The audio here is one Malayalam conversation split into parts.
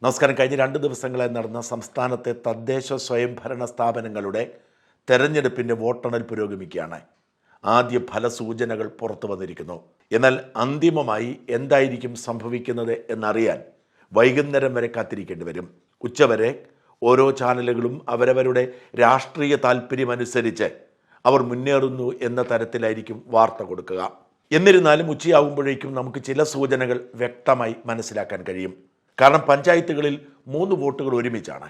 നമസ്കാരം. കഴിഞ്ഞ 2 ദിവസങ്ങളായി നടന്ന സംസ്ഥാനത്തെ തദ്ദേശ സ്വയംഭരണ സ്ഥാപനങ്ങളുടെ തെരഞ്ഞെടുപ്പിൻ്റെ വോട്ടെണ്ണൽ പുരോഗമിക്കുകയാണ്. ആദ്യ ഫലസൂചനകൾ പുറത്തു വന്നിരിക്കുന്നു. എന്നാൽ അന്തിമമായി എന്തായിരിക്കും സംഭവിക്കുന്നത് എന്നറിയാൻ വൈകുന്നേരം വരെ കാത്തിരിക്കേണ്ടി വരും. ഉച്ചവരെ ഓരോ ചാനലുകളും അവരവരുടെ രാഷ്ട്രീയ താല്പര്യമനുസരിച്ച് അവർ മുന്നേറുന്നു എന്ന തരത്തിലായിരിക്കും വാർത്ത കൊടുക്കുക. എന്നിരുന്നാലും ഉച്ചയാകുമ്പോഴേക്കും നമുക്ക് ചില സൂചനകൾ വ്യക്തമായി മനസ്സിലാക്കാൻ കഴിയും. കാരണം പഞ്ചായത്തുകളിൽ 3 വോട്ടുകൾ ഒരുമിച്ചാണ്.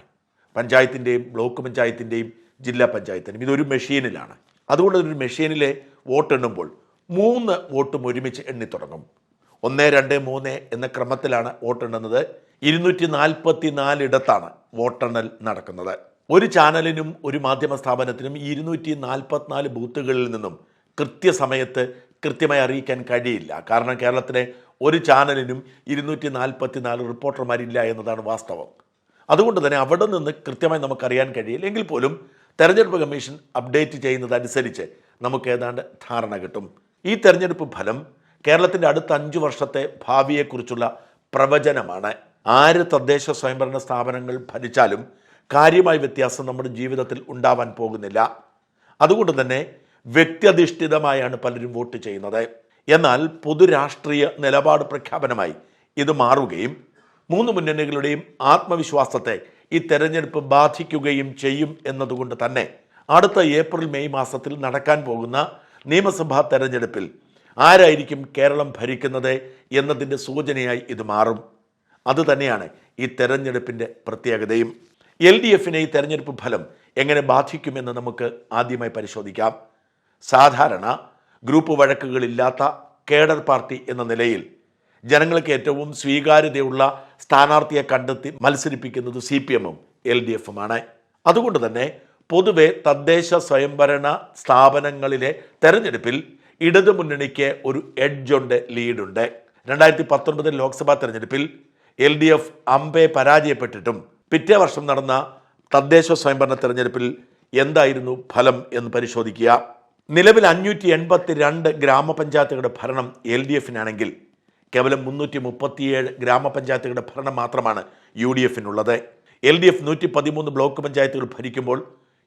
പഞ്ചായത്തിൻ്റെയും ബ്ലോക്ക് പഞ്ചായത്തിൻ്റെയും ജില്ലാ പഞ്ചായത്തിൻ്റെയും ഇതൊരു മെഷീനിലാണ്. അതുകൊണ്ട് ഒരു മെഷീനിലെ വോട്ടെണ്ണുമ്പോൾ 3 വോട്ടും ഒരുമിച്ച് എണ്ണിത്തുടങ്ങും. 1, 2, 3 എന്ന ക്രമത്തിലാണ് വോട്ടെണ്ണുന്നത്. 244 ഇടത്താണ് വോട്ടെണ്ണൽ നടക്കുന്നത്. ഒരു ചാനലിനും ഒരു മാധ്യമ സ്ഥാപനത്തിനും 244 ബൂത്തുകളിൽ നിന്നും കൃത്യസമയത്ത് കൃത്യമായി അറിയിക്കാൻ കഴിയില്ല. കാരണം കേരളത്തിലെ ഒരു ചാനലിനും 244 റിപ്പോർട്ടർമാരില്ല എന്നതാണ് വാസ്തവം. അതുകൊണ്ട് തന്നെ അവിടെ നിന്ന് കൃത്യമായി നമുക്കറിയാൻ കഴിയില്ല. എങ്കിൽ പോലും തെരഞ്ഞെടുപ്പ് കമ്മീഷൻ അപ്ഡേറ്റ് ചെയ്യുന്നതനുസരിച്ച് നമുക്ക് ഏതാണ്ട് ധാരണ കിട്ടും. ഈ തെരഞ്ഞെടുപ്പ് ഫലം കേരളത്തിൻ്റെ അടുത്ത 5 വർഷത്തെ ഭാവിയെക്കുറിച്ചുള്ള പ്രവചനമാണ്. ആര് തദ്ദേശ സ്വയംഭരണ സ്ഥാപനങ്ങൾ ഭരിച്ചാലും കാര്യമായ വ്യത്യാസം നമ്മുടെ ജീവിതത്തിൽ ഉണ്ടാവാൻ പോകുന്നില്ല. അതുകൊണ്ട് തന്നെ വ്യക്തിയധിഷ്ഠിതമായാണ് പലരും വോട്ട് ചെയ്യുന്നത്. എന്നാൽ പൊതുരാഷ്ട്രീയ നിലപാട് പ്രഖ്യാപനമായി ഇത് മാറുകയും 3 മുന്നണികളുടെയും ആത്മവിശ്വാസത്തെ ഈ തെരഞ്ഞെടുപ്പ് ബാധിക്കുകയും ചെയ്യും എന്നതുകൊണ്ട് തന്നെ അടുത്ത ഏപ്രിൽ മെയ് മാസത്തിൽ നടക്കാൻ പോകുന്ന നിയമസഭാ തെരഞ്ഞെടുപ്പിൽ ആരായിരിക്കും കേരളം ഭരിക്കുന്നത് എന്നതിൻ്റെ സൂചനയായി ഇത് മാറും. അതുതന്നെയാണ് ഈ തെരഞ്ഞെടുപ്പിൻ്റെ പ്രത്യേകതയും. LDFനെ ഈ തെരഞ്ഞെടുപ്പ് ഫലം എങ്ങനെ ബാധിക്കുമെന്ന് നമുക്ക് ആദ്യമായി പരിശോധിക്കാം. സാധാരണ ഗ്രൂപ്പ് വഴക്കുകളില്ലാത്ത കേഡർ പാർട്ടി എന്ന നിലയിൽ ജനങ്ങൾക്ക് ഏറ്റവും സ്വീകാര്യതയുള്ള സ്ഥാനാർത്ഥിയെ കണ്ടെത്തി മത്സരിപ്പിക്കുന്നത് CPM-ഉം LDF-ഉമാണ്. അതുകൊണ്ട് തന്നെ പൊതുവെ തദ്ദേശ സ്വയംഭരണ സ്ഥാപനങ്ങളിലെ തെരഞ്ഞെടുപ്പിൽ ഇടതു മുന്നണിക്ക് ഒരു എഡ്ജുണ്ട്, ലീഡുണ്ട്. 2019 ലോക്സഭാ തെരഞ്ഞെടുപ്പിൽ LDF അമ്പെ പരാജയപ്പെട്ടിട്ടും പിറ്റേ വർഷം നടന്ന തദ്ദേശ സ്വയംഭരണ തെരഞ്ഞെടുപ്പിൽ എന്തായിരുന്നു ഫലം എന്ന് പരിശോധിക്കുക. നിലവിൽ 582 ഗ്രാമപഞ്ചായത്തുകളുടെ ഭരണം LDF-നാണെങ്കിൽ കേവലം 337 ഗ്രാമപഞ്ചായത്തുകളുടെ ഭരണം മാത്രമാണ് UDF-നുള്ളത്. LDF 113 ബ്ലോക്ക് പഞ്ചായത്തുകൾ ഭരിക്കുമ്പോൾ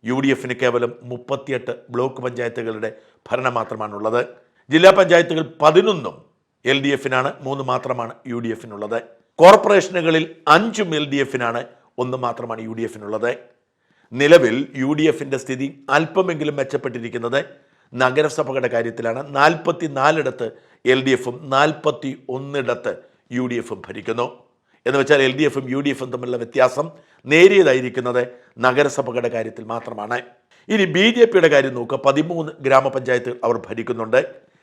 UDF-ന് കേവലം 38 ബ്ലോക്ക് പഞ്ചായത്തുകളുടെ ഭരണം മാത്രമാണുള്ളത്. ജില്ലാ പഞ്ചായത്തുകൾ 11 LDF-നാണ്, 3 മാത്രമാണ് UDF-നുള്ളത്. കോർപ്പറേഷനുകളിൽ 5 LDF-നാണ്, 1 മാത്രമാണ് UDF-നുള്ളത്. നിലവിൽ UDF-ന്റെ സ്ഥിതി അല്പമെങ്കിലും മെച്ചപ്പെട്ടിരിക്കുന്നത് നഗരസഭകളുടെ കാര്യത്തിലാണ്. 44 ഇടത്ത് LDF-ഉം 41 ഇടത്ത് UDF-ഉം ഭരിക്കുന്നു. എന്ന് വെച്ചാൽ LDF-ഉം UDF-ഉം തമ്മിലുള്ള വ്യത്യാസം നേരിയതായിരിക്കുന്നത് നഗരസഭകളുടെ കാര്യത്തിൽ മാത്രമാണ്. ഇനി BJP-യുടെ കാര്യം നോക്കുക. 13 ഗ്രാമപഞ്ചായത്തുകൾ അവർ ഭരിക്കുന്നുണ്ട്,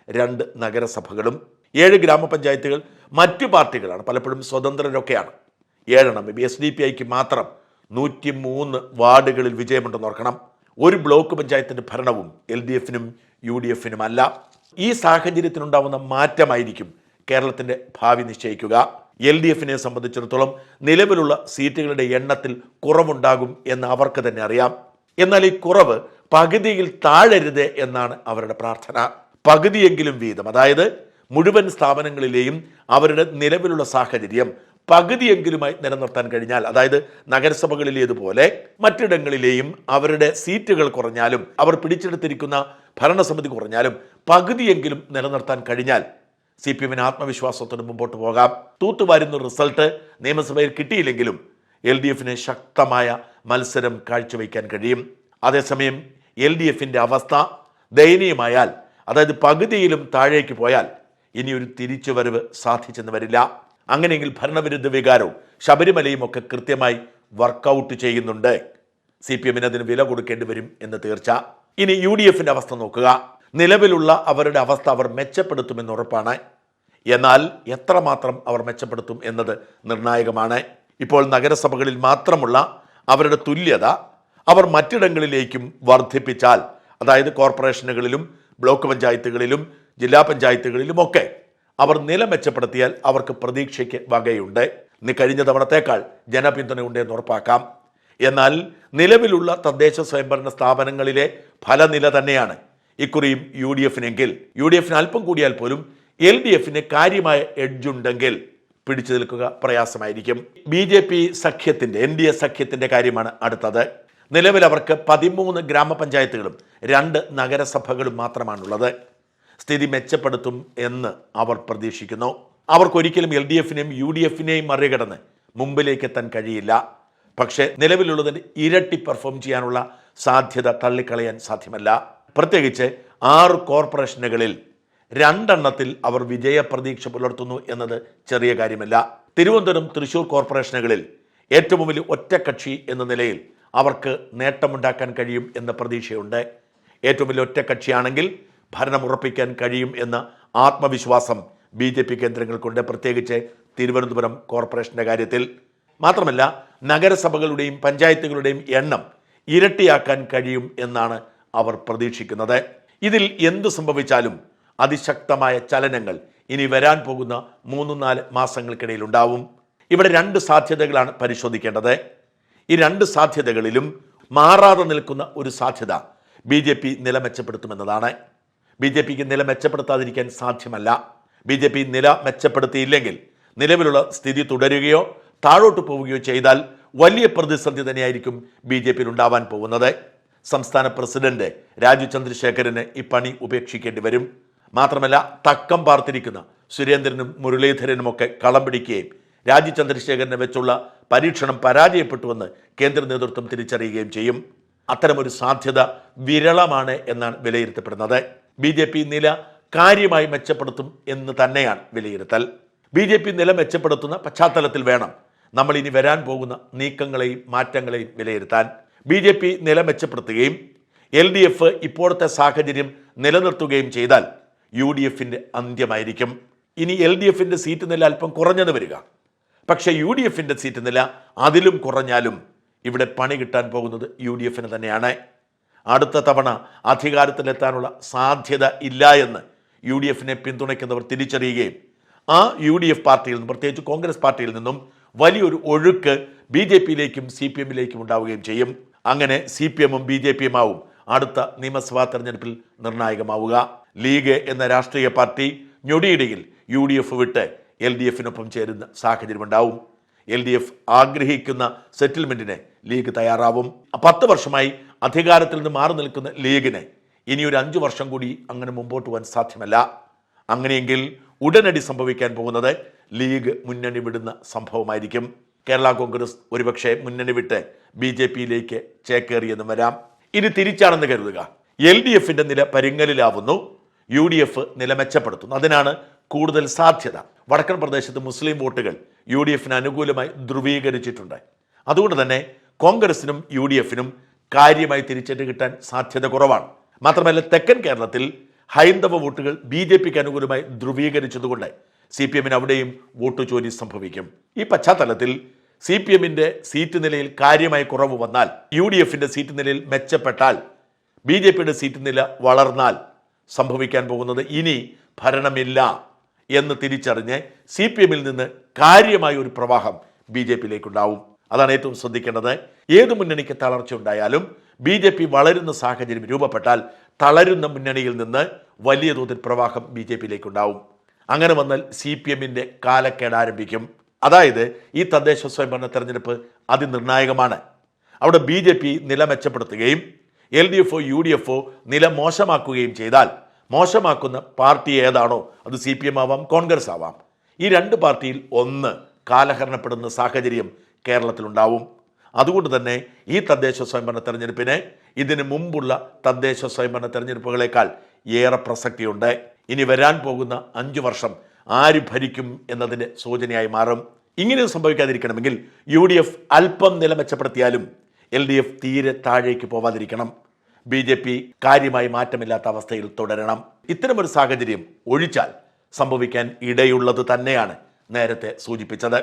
2 നഗരസഭകളും. 7 ഗ്രാമപഞ്ചായത്തുകൾ മറ്റു പാർട്ടികളാണ്, പലപ്പോഴും സ്വതന്ത്രരൊക്കെയാണ്. 7 SDP-ക്ക് മാത്രം 103 വാർഡുകളിൽ വിജയമുണ്ടെന്ന് ഓർക്കണം. ഒരു ബ്ലോക്ക് പഞ്ചായത്തിൻ്റെ ഭരണവും LDF-നും UDF-നും അല്ല. ഈ സാഹചര്യത്തിനുണ്ടാവുന്ന മാറ്റമായിരിക്കും കേരളത്തിൻ്റെ ഭാവി നിശ്ചയിക്കുക. LDF-നെ സംബന്ധിച്ചിടത്തോളം നിലവിലുള്ള സീറ്റുകളുടെ എണ്ണത്തിൽ കുറവുണ്ടാകും എന്ന് അവർക്ക് തന്നെ അറിയാം. എന്നാൽ ഈ കുറവ് പകുതിയിൽ താഴരുത് എന്നാണ് അവരുടെ പ്രാർത്ഥന. പകുതിയെങ്കിലും വീതം, അതായത് മുഴുവൻ സ്ഥാപനങ്ങളിലെയും അവരുടെ നിലവിലുള്ള സാഹചര്യം പകുതിയെങ്കിലുമായി നിലനിർത്താൻ കഴിഞ്ഞാൽ, അതായത് നഗരസഭകളിലേതുപോലെ മറ്റിടങ്ങളിലെയും അവരുടെ സീറ്റുകൾ കുറഞ്ഞാലും അവർ പിടിച്ചെടുത്തിരിക്കുന്ന ഭരണസമിതി കുറഞ്ഞാലും പകുതിയെങ്കിലും നിലനിർത്താൻ കഴിഞ്ഞാൽ CPM-ന് ആത്മവിശ്വാസത്തോടെ മുമ്പോട്ട് പോകാം. തൂത്തുവാരുന്ന റിസൾട്ട് നിയമസഭയിൽ കിട്ടിയില്ലെങ്കിലും LDF-ന് ശക്തമായ മത്സരം കാഴ്ചവെക്കാൻ കഴിയും. അതേസമയം LDF-ന്റെ അവസ്ഥ ദയനീയമായാൽ, അതായത് പകുതിയിലും താഴേക്ക് പോയാൽ ഇനിയൊരു തിരിച്ചുവരവ് സാധിച്ചെന്ന് വരില്ല. അങ്ങനെയെങ്കിൽ ഭരണവിരുദ്ധ വികാരവും ശബരിമലയും ഒക്കെ കൃത്യമായി വർക്കൗട്ട് ചെയ്യുന്നുണ്ട്. CPM-ന് അതിന് വില കൊടുക്കേണ്ടി വരും എന്ന് തീർച്ച. ഇനി UDF-ന്റെ അവസ്ഥ നോക്കുക. നിലവിലുള്ള അവരുടെ അവസ്ഥ അവർ മെച്ചപ്പെടുത്തുമെന്ന് ഉറപ്പാണ്. എന്നാൽ എത്രമാത്രം അവർ മെച്ചപ്പെടുത്തും എന്നത് നിർണായകമാണ്. ഇപ്പോൾ നഗരസഭകളിൽ മാത്രമുള്ള അവരുടെ തുല്യത അവർ മറ്റിടങ്ങളിലേക്കും വർദ്ധിപ്പിച്ചാൽ, അതായത് കോർപ്പറേഷനുകളിലും ബ്ലോക്ക് പഞ്ചായത്തുകളിലും ജില്ലാ പഞ്ചായത്തുകളിലുമൊക്കെ അവർ നില മെച്ചപ്പെടുത്തിയാൽ അവർക്ക് പ്രതീക്ഷയ്ക്ക് വകയുണ്ട്. കഴിഞ്ഞ തവണത്തേക്കാൾ ജനപിന്തുണയുണ്ടെന്ന് ഉറപ്പാക്കാം. എന്നാൽ നിലവിലുള്ള തദ്ദേശ സ്വയംഭരണ സ്ഥാപനങ്ങളിലെ ഫലനില തന്നെയാണ് ഇക്കുറിയും UDF-നെങ്കിൽ, UDF-ന് അല്പം കൂടിയാൽ പോലും LDF-ന് കാര്യമായ എഡ്ജുണ്ടെങ്കിൽ പിടിച്ചു നിൽക്കുക പ്രയാസമായിരിക്കും. BJP സഖ്യത്തിൻ്റെ NDA സഖ്യത്തിൻ്റെ കാര്യമാണ് അടുത്തത്. നിലവിൽ അവർക്ക് 13 ഗ്രാമപഞ്ചായത്തുകളും 2 നഗരസഭകളും മാത്രമാണുള്ളത്. സ്ഥിതി മെച്ചപ്പെടുത്തും എന്ന് അവർ പ്രതീക്ഷിക്കുന്നു. അവർക്കൊരിക്കലും LDFനെയും UDFനെയും മറികടന്ന് മുമ്പിലേക്ക് എത്താൻ കഴിയില്ല. പക്ഷേ നിലവിലുള്ളതിന് ഇരട്ടി പെർഫോം ചെയ്യാനുള്ള സാധ്യത തള്ളിക്കളയാൻ സാധ്യമല്ല. പ്രത്യേകിച്ച് 6 കോർപ്പറേഷനുകളിൽ 2 എണ്ണത്തിൽ അവർ വിജയപ്രതീക്ഷ പുലർത്തുന്നു എന്നത് ചെറിയ കാര്യമല്ല. തിരുവനന്തപുരം, തൃശൂർ കോർപ്പറേഷനുകളിൽ ഏറ്റവും വലിയ ഒറ്റക്കക്ഷി എന്ന നിലയിൽ അവർക്ക് നേട്ടമുണ്ടാക്കാൻ കഴിയും എന്ന പ്രതീക്ഷയുണ്ട്. ഏറ്റവും വലിയ ഒറ്റക്കക്ഷിയാണെങ്കിൽ ഭരണം ഉറപ്പിക്കാൻ കഴിയും എന്ന ആത്മവിശ്വാസം BJP കേന്ദ്രങ്ങൾക്കുണ്ട്, പ്രത്യേകിച്ച് തിരുവനന്തപുരം കോർപ്പറേഷൻ്റെ കാര്യത്തിൽ. മാത്രമല്ല നഗരസഭകളുടെയും പഞ്ചായത്തുകളുടെയും എണ്ണം ഇരട്ടിയാക്കാൻ കഴിയും എന്നാണ് അവർ പ്രതീക്ഷിക്കുന്നത്. ഇതിൽ എന്തു സംഭവിച്ചാലും അതിശക്തമായ ചലനങ്ങൾ ഇനി വരാൻ പോകുന്ന 3-4 മാസങ്ങൾക്കിടയിൽ ഉണ്ടാവും. ഇവിടെ 2 സാധ്യതകളാണ് പരിശോധിക്കേണ്ടത്. ഈ 2 സാധ്യതകളിലും മാറാതെ നിൽക്കുന്ന ഒരു സാധ്യത BJP നില മെച്ചപ്പെടുത്തുമെന്നതാണ്. BJPക്ക് നില മെച്ചപ്പെടുത്താതിരിക്കാൻ സാധ്യമല്ല. BJP നില മെച്ചപ്പെടുത്തിയില്ലെങ്കിൽ നിലവിലുള്ള സ്ഥിതി തുടരുകയോ താഴോട്ട് പോവുകയോ ചെയ്താൽ വലിയ പ്രതിസന്ധി തന്നെയായിരിക്കും BJPയിൽ ഉണ്ടാവാൻ പോകുന്നത്. സംസ്ഥാന പ്രസിഡന്റ് രാജീവ് ചന്ദ്രശേഖരന് ഈ പണി ഉപേക്ഷിക്കേണ്ടി വരും. മാത്രമല്ല തക്കം പാർത്തിരിക്കുന്ന സുരേന്ദ്രനും മുരളീധരനുമൊക്കെ കളം പിടിക്കുകയും രാജീവ് ചന്ദ്രശേഖരനെ വെച്ചുള്ള പരീക്ഷണം പരാജയപ്പെട്ടുവെന്ന് കേന്ദ്ര നേതൃത്വം തിരിച്ചറിയുകയും ചെയ്യും. അത്തരമൊരു സാധ്യത വിരളമാണ് എന്നാണ് വിലയിരുത്തപ്പെടുന്നത്. BJP നില കാര്യമായി മെച്ചപ്പെടുത്തും എന്ന് തന്നെയാണ് വിലയിരുത്തൽ. BJP നില മെച്ചപ്പെടുത്തുന്ന പശ്ചാത്തലത്തിൽ വേണം നമ്മൾ ഇനി വരാൻ പോകുന്ന നീക്കങ്ങളെയും മാറ്റങ്ങളെയും വിലയിരുത്താൻ. BJP നില മെച്ചപ്പെടുത്തുകയും LDF ഇപ്പോഴത്തെ സാഹചര്യം നിലനിർത്തുകയും ചെയ്താൽ UDFന്റെ അന്ത്യമായിരിക്കും. ഇനി LDFന്റെ സീറ്റ് നില അല്പം കുറഞ്ഞത് വരിക, പക്ഷേ UDFന്റെ സീറ്റ് നില അതിലും കുറഞ്ഞാലും ഇവിടെ പണി കിട്ടാൻ പോകുന്നത് UDFന് തന്നെയാണ്. അടുത്ത തവണ അധികാരത്തിലെത്താനുള്ള സാധ്യത ഇല്ല എന്ന് UDFനെ പിന്തുണയ്ക്കുന്നവർ തിരിച്ചറിയുകയും ആ UDF പാർട്ടിയിൽ നിന്നും, പ്രത്യേകിച്ച് കോൺഗ്രസ് പാർട്ടിയിൽ നിന്നും വലിയൊരു ഒഴുക്ക് BJPയിലേക്കും CPMലേക്കും ഉണ്ടാവുകയും ചെയ്യും. അങ്ങനെ CPMഉം BJPയും ആവും അടുത്ത നിയമസഭാ തെരഞ്ഞെടുപ്പിൽ നിർണായകമാവുക. ലീഗ് എന്ന രാഷ്ട്രീയ പാർട്ടി ഞൊടിയിടയിൽ UDF വിട്ട് LDFനൊപ്പം ചേരുന്ന സാഹചര്യമുണ്ടാവും. LDF ആഗ്രഹിക്കുന്ന സെറ്റിൽമെന്റിന് ലീഗ് തയ്യാറാവും. 10 വർഷമായി അധികാരത്തിൽ നിന്ന് മാറി നിൽക്കുന്ന ലീഗിന് ഇനിയൊരു 5 വർഷം കൂടി അങ്ങനെ മുമ്പോട്ട് പോകാൻ സാധ്യമല്ല. അങ്ങനെയെങ്കിൽ ഉടനടി സംഭവിക്കാൻ പോകുന്നത് ലീഗ് മുന്നണി വിടുന്ന സംഭവമായിരിക്കും. കേരള കോൺഗ്രസ് ഒരുപക്ഷെ മുന്നണി വിട്ട് BJPയിലേക്ക് ചേക്കേറിയെന്നും വരാം. ഇനി തിരിച്ചാണെന്ന് കരുതുക. LDFന്റെ നില പരിങ്ങലിലാവുന്നു, UDF നില മെച്ചപ്പെടുത്തുന്നു. അതിനാണ് കൂടുതൽ സാധ്യത. വടക്കൻ പ്രദേശത്ത് മുസ്ലിം വോട്ടുകൾ UDFന് അനുകൂലമായി ധ്രുവീകരിച്ചിട്ടുണ്ട്. അതുകൊണ്ട് തന്നെ കോൺഗ്രസിനും UDFനും കാര്യമായി തിരിച്ചടി കിട്ടാൻ സാധ്യത കുറവാണ്. മാത്രമല്ല തെക്കൻ കേരളത്തിൽ ഹൈന്ദവ വോട്ടുകൾ BJPക്ക് അനുകൂലമായി ധ്രുവീകരിച്ചതുകൊണ്ട് CPMന് അവിടെയും വോട്ട് ചോരി സംഭവിക്കും. ഈ പശ്ചാത്തലത്തിൽ CPMന്റെ സീറ്റ് നിലയിൽ കാര്യമായി കുറവ് വന്നാൽ, UDFന്റെ സീറ്റ് നിലയിൽ മെച്ചപ്പെട്ടാൽ, BJPയുടെ സീറ്റ് നില വളർന്നാൽ സംഭവിക്കാൻ പോകുന്നത് ഇനി ഭരണമില്ല എന്ന് തിരിച്ചറിഞ്ഞ് CPMൽ നിന്ന് കാര്യമായ ഒരു പ്രവാഹം BJPയിലേക്കുണ്ടാവും. അതാണ് ഏറ്റവും ശ്രദ്ധിക്കേണ്ടത്. ഏത് മുന്നണിക്ക് തളർച്ച ഉണ്ടായാലും BJP വളരുന്ന സാഹചര്യം രൂപപ്പെട്ടാൽ തളരുന്ന മുന്നണിയിൽ നിന്ന് വലിയ തോതിൽ പ്രവാഹം BJPയിലേക്കുണ്ടാവും. അങ്ങനെ വന്നാൽ CPMന്റെ കാലക്കേട് ആരംഭിക്കും. അതായത് ഈ തദ്ദേശ സ്വയംഭരണ തെരഞ്ഞെടുപ്പ് അതിനിർണായകമാണ്. അവിടെ BJP നില മെച്ചപ്പെടുത്തുകയും LDFോ UDFോ നില മോശമാക്കുകയും ചെയ്താൽ, മോശമാക്കുന്ന പാർട്ടി ഏതാണോ അത് CPM ആവാം, കോൺഗ്രസ് ആവാം, ഈ 2 പാർട്ടിയിൽ ഒന്ന് കാലഹരണപ്പെടുന്ന സാഹചര്യം കേരളത്തിലുണ്ടാവും. അതുകൊണ്ട് തന്നെ ഈ തദ്ദേശ സ്വയംഭരണ തെരഞ്ഞെടുപ്പിന് ഇതിനു മുമ്പുള്ള തദ്ദേശ സ്വയംഭരണ തെരഞ്ഞെടുപ്പുകളേക്കാൾ ഏറെ പ്രസക്തിയുണ്ട്. ഇനി വരാൻ പോകുന്ന 5 വർഷം ആര് ഭരിക്കും എന്നതിൻ്റെ സൂചനയായി മാറും. ഇങ്ങനെ സംഭവിക്കാതിരിക്കണമെങ്കിൽ UDF അല്പം നില മെച്ചപ്പെടുത്തിയാലും LDF തീരെ താഴേക്ക് പോവാതിരിക്കണം. BJP കാര്യമായി മാറ്റമില്ലാത്ത അവസ്ഥയിൽ തുടരണം. ഇത്തരമൊരു സാഹചര്യം ഒഴിച്ചാൽ സംഭവിക്കാൻ ഇടയുള്ളത് തന്നെയാണ് നേരത്തെ സൂചിപ്പിച്ചത്.